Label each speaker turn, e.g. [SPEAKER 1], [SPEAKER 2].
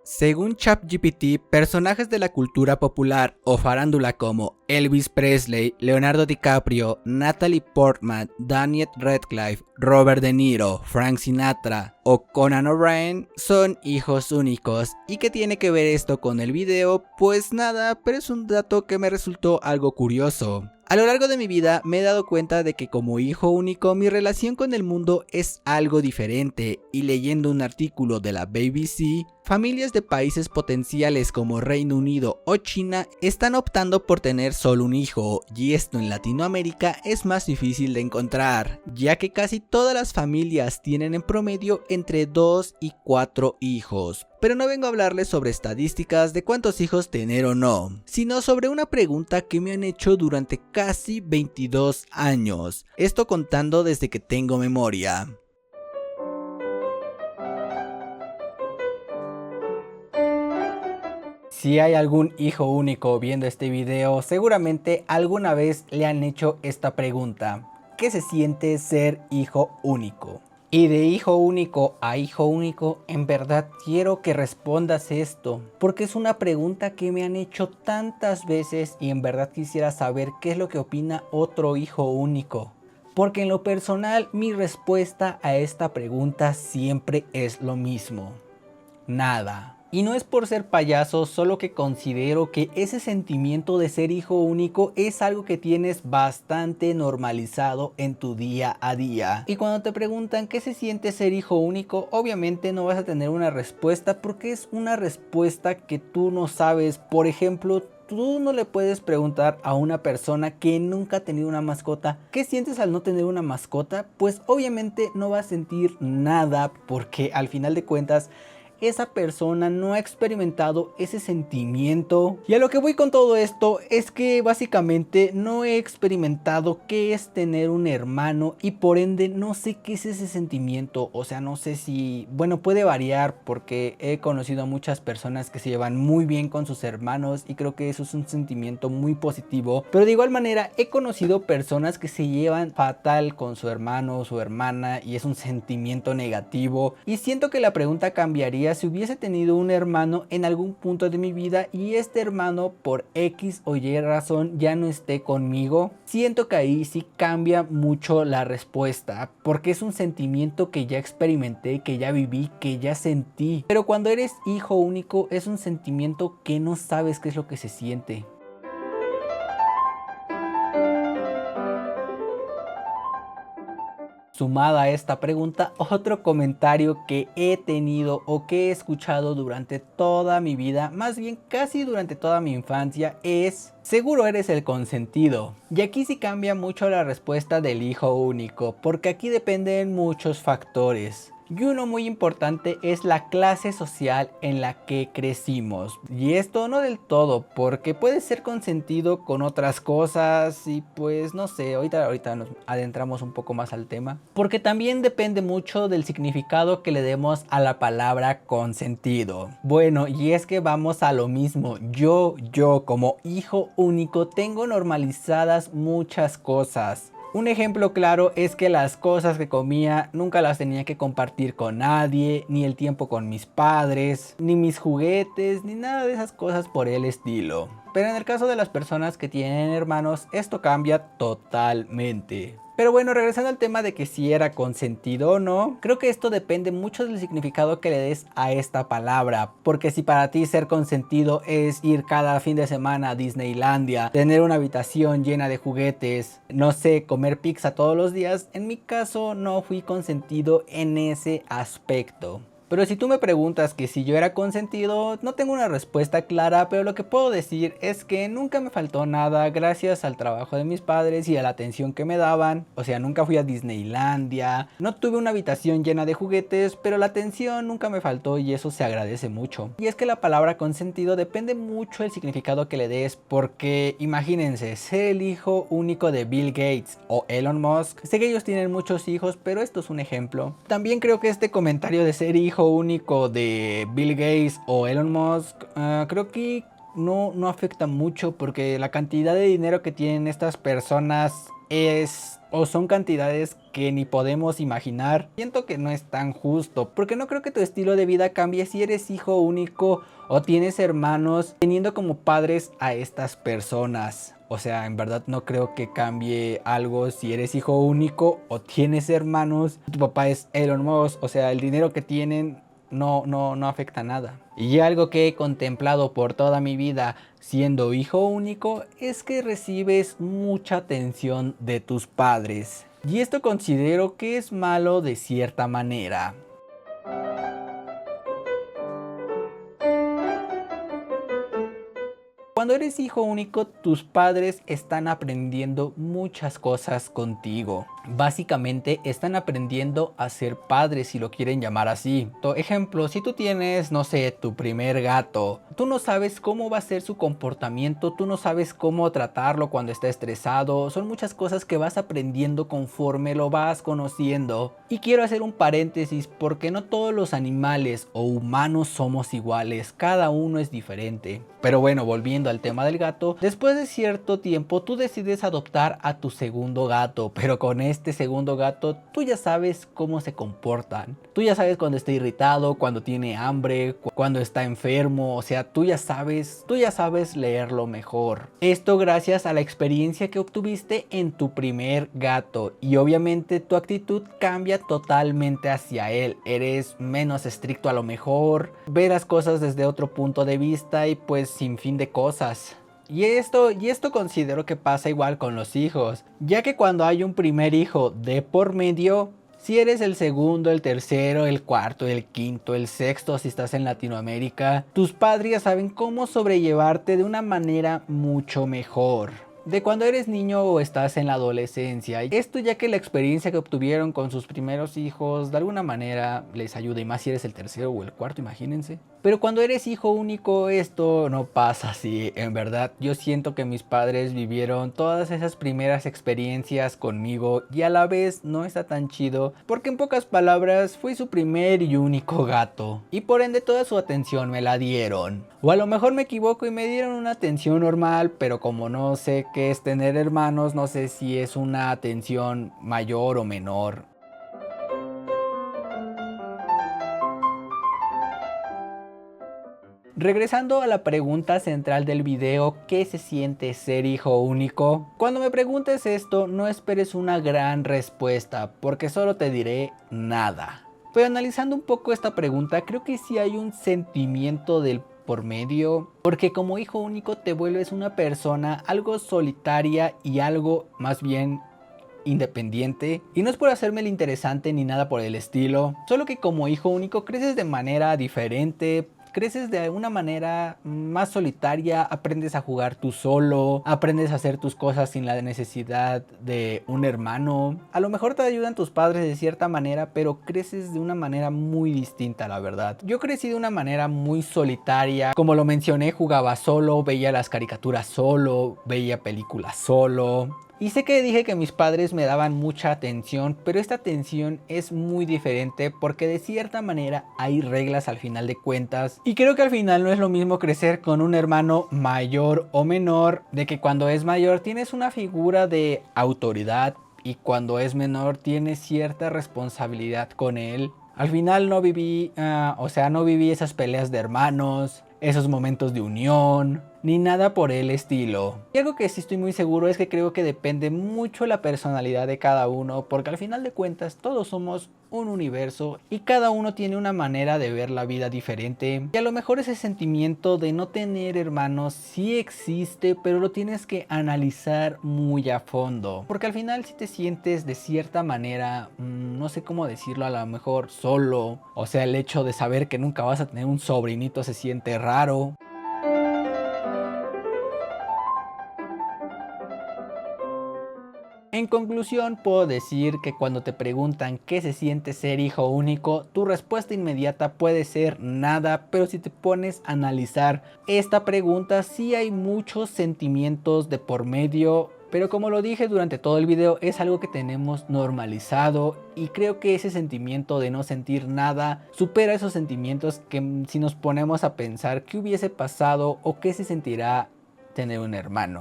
[SPEAKER 1] Según ChatGPT, personajes de la cultura popular o farándula como Elvis Presley, Leonardo DiCaprio, Natalie Portman, Daniel Radcliffe, Robert De Niro, Frank Sinatra o Conan O'Brien son hijos únicos. ¿Y qué tiene que ver esto con el video? Pues nada, pero es un dato que me resultó algo curioso. A lo largo de mi vida me he dado cuenta de que como hijo único mi relación con el mundo es algo diferente, y leyendo un artículo de la BBC, familias de países potenciales como Reino Unido o China están optando por tener solo un hijo, y esto en Latinoamérica es más difícil de encontrar, ya que casi todas las familias tienen en promedio entre 2 y 4 hijos. Pero no vengo a hablarles sobre estadísticas de cuántos hijos tener o no, sino sobre una pregunta que me han hecho durante casi 22 años, esto contando desde que tengo memoria. Si hay algún hijo único viendo este video, seguramente alguna vez le han hecho esta pregunta: ¿qué se siente ser hijo único? Y de hijo único a hijo único, en verdad quiero que respondas esto, porque es una pregunta que me han hecho tantas veces y en verdad quisiera saber qué es lo que opina otro hijo único. Porque en lo personal mi respuesta a esta pregunta siempre es lo mismo: nada. Y no es por ser payaso, solo que considero que ese sentimiento de ser hijo único es algo que tienes bastante normalizado en tu día a día. Y cuando te preguntan qué se siente ser hijo único, obviamente no vas a tener una respuesta, porque es una respuesta que tú no sabes. Por ejemplo, tú no le puedes preguntar a una persona que nunca ha tenido una mascota: ¿qué sientes al no tener una mascota? Pues obviamente no va a sentir nada, porque al final de cuentas esa persona no ha experimentado ese sentimiento. Y a lo que voy con todo esto es que básicamente no he experimentado qué es tener un hermano, y por ende no sé qué es ese sentimiento. O sea, no sé si, bueno, puede variar, porque he conocido a muchas personas que se llevan muy bien con sus hermanos y creo que eso es un sentimiento muy positivo, pero de igual manera he conocido personas que se llevan fatal con su hermano o su hermana y es un sentimiento negativo. Y siento que la pregunta cambiaría si hubiese tenido un hermano en algún punto de mi vida y este hermano por X o Y razón ya no esté conmigo. Siento que ahí sí cambia mucho la respuesta, porque es un sentimiento que ya experimenté, que ya viví, que ya sentí. Pero cuando eres hijo único es un sentimiento que no sabes qué es lo que se siente. Sumada a esta pregunta, otro comentario que he tenido o que he escuchado durante toda mi vida, más bien casi durante toda mi infancia, es: seguro eres el consentido. Y aquí sí cambia mucho la respuesta del hijo único, porque aquí dependen muchos factores. Y uno muy importante es la clase social en la que crecimos. Y esto no del todo, porque puede ser consentido con otras cosas y pues no sé, ahorita nos adentramos un poco más al tema. Porque también depende mucho del significado que le demos a la palabra consentido. Bueno, y es que vamos a lo mismo. Yo como hijo único tengo normalizadas muchas cosas. Un ejemplo claro es que las cosas que comía nunca las tenía que compartir con nadie, ni el tiempo con mis padres, ni mis juguetes, ni nada de esas cosas por el estilo. Pero en el caso de las personas que tienen hermanos, esto cambia totalmente. Pero bueno, regresando al tema de que si era consentido o no, creo que esto depende mucho del significado que le des a esta palabra. Porque si para ti ser consentido es ir cada fin de semana a Disneylandia, tener una habitación llena de juguetes, no sé, comer pizza todos los días, en mi caso no fui consentido en ese aspecto. Pero si tú me preguntas que si yo era consentido, no tengo una respuesta clara, pero lo que puedo decir es que nunca me faltó nada gracias al trabajo de mis padres y a la atención que me daban. O sea, nunca fui a Disneylandia, no tuve una habitación llena de juguetes, pero la atención nunca me faltó y eso se agradece mucho. Y es que la palabra consentido depende mucho del significado que le des, porque imagínense, ser el hijo único de Bill Gates o Elon Musk. Sé que ellos tienen muchos hijos, pero esto es un ejemplo. También creo que este comentario de ser hijo único de Bill Gates o Elon Musk, creo que no afecta mucho, porque la cantidad de dinero que tienen estas personas es o son cantidades que ni podemos imaginar. Siento que no es tan justo, porque no creo que tu estilo de vida cambie si eres hijo único o tienes hermanos, teniendo como padres a estas personas. O sea, en verdad no creo que cambie algo si eres hijo único o tienes hermanos. Tu papá es Elon Musk, o sea, el dinero que tienen no afecta nada. Y algo que he contemplado por toda mi vida siendo hijo único es que recibes mucha atención de tus padres. Y esto considero que es malo de cierta manera. Cuando eres hijo único, tus padres están aprendiendo muchas cosas contigo. Básicamente están aprendiendo a ser padres, si lo quieren llamar así. Por ejemplo, si tú tienes, no sé, tu primer gato, tú no sabes cómo va a ser su comportamiento, tú no sabes cómo tratarlo cuando está estresado. Son muchas cosas que vas aprendiendo conforme lo vas conociendo. Y quiero hacer un paréntesis porque no todos los animales o humanos somos iguales, cada uno es diferente. Pero bueno, volviendo al tema del gato, después de cierto tiempo tú decides adoptar a tu segundo gato, pero con este segundo gato tú ya sabes cómo se comportan. Tú ya sabes cuando está irritado, cuando tiene hambre, cuando está enfermo, o sea, tú ya sabes leerlo mejor. Esto gracias a la experiencia que obtuviste en tu primer gato, y obviamente tu actitud cambia totalmente hacia él. Eres menos estricto a lo mejor, verás cosas desde otro punto de vista y pues sin fin de cosas. Y esto considero que pasa igual con los hijos, ya que cuando hay un primer hijo de por medio, si eres el segundo, el tercero, el cuarto, el quinto, el sexto si estás en Latinoamérica, tus padres ya saben cómo sobrellevarte de una manera mucho mejor de cuando eres niño o estás en la adolescencia. Esto ya que la experiencia que obtuvieron con sus primeros hijos de alguna manera les ayuda, y más si eres el tercero o el cuarto, imagínense. Pero cuando eres hijo único esto no pasa así, en verdad. Yo siento que mis padres vivieron todas esas primeras experiencias conmigo y a la vez no está tan chido, porque en pocas palabras fui su primer y único gato, y por ende toda su atención me la dieron. O a lo mejor me equivoco y me dieron una atención normal, pero como no sé qué es tener hermanos, no sé si es una atención mayor o menor. Regresando a la pregunta central del video, ¿qué se siente ser hijo único? Cuando me preguntes esto, no esperes una gran respuesta, porque solo te diré nada. Pero analizando un poco esta pregunta, creo que sí hay un sentimiento del por medio, porque como hijo único te vuelves una persona algo solitaria y algo más bien independiente, y no es por hacerme el interesante ni nada por el estilo, solo que como hijo único creces de manera diferente. Creces de una manera más solitaria, aprendes a jugar tú solo, aprendes a hacer tus cosas sin la necesidad de un hermano. A lo mejor te ayudan tus padres de cierta manera, pero creces de una manera muy distinta, la verdad. Yo crecí de una manera muy solitaria, como lo mencioné, jugaba solo, veía las caricaturas solo, veía películas solo. Y sé que dije que mis padres me daban mucha atención, pero esta atención es muy diferente porque de cierta manera hay reglas al final de cuentas. Y creo que al final no es lo mismo crecer con un hermano mayor o menor, de que cuando es mayor tienes una figura de autoridad y cuando es menor tienes cierta responsabilidad con él. Al final no viví esas peleas de hermanos, esos momentos de unión, ni nada por el estilo. Y algo que sí estoy muy seguro es que creo que depende mucho la personalidad de cada uno, porque al final de cuentas todos somos un universo y cada uno tiene una manera de ver la vida diferente. Y a lo mejor ese sentimiento de no tener hermanos sí existe, pero lo tienes que analizar muy a fondo, porque al final si te sientes de cierta manera, no sé cómo decirlo, a lo mejor solo. O sea, el hecho de saber que nunca vas a tener un sobrinito se siente raro. En conclusión, puedo decir que cuando te preguntan qué se siente ser hijo único, tu respuesta inmediata puede ser nada, pero si te pones a analizar esta pregunta, sí hay muchos sentimientos de por medio, pero como lo dije durante todo el video, es algo que tenemos normalizado y creo que ese sentimiento de no sentir nada supera esos sentimientos que si nos ponemos a pensar qué hubiese pasado o qué se sentirá tener un hermano.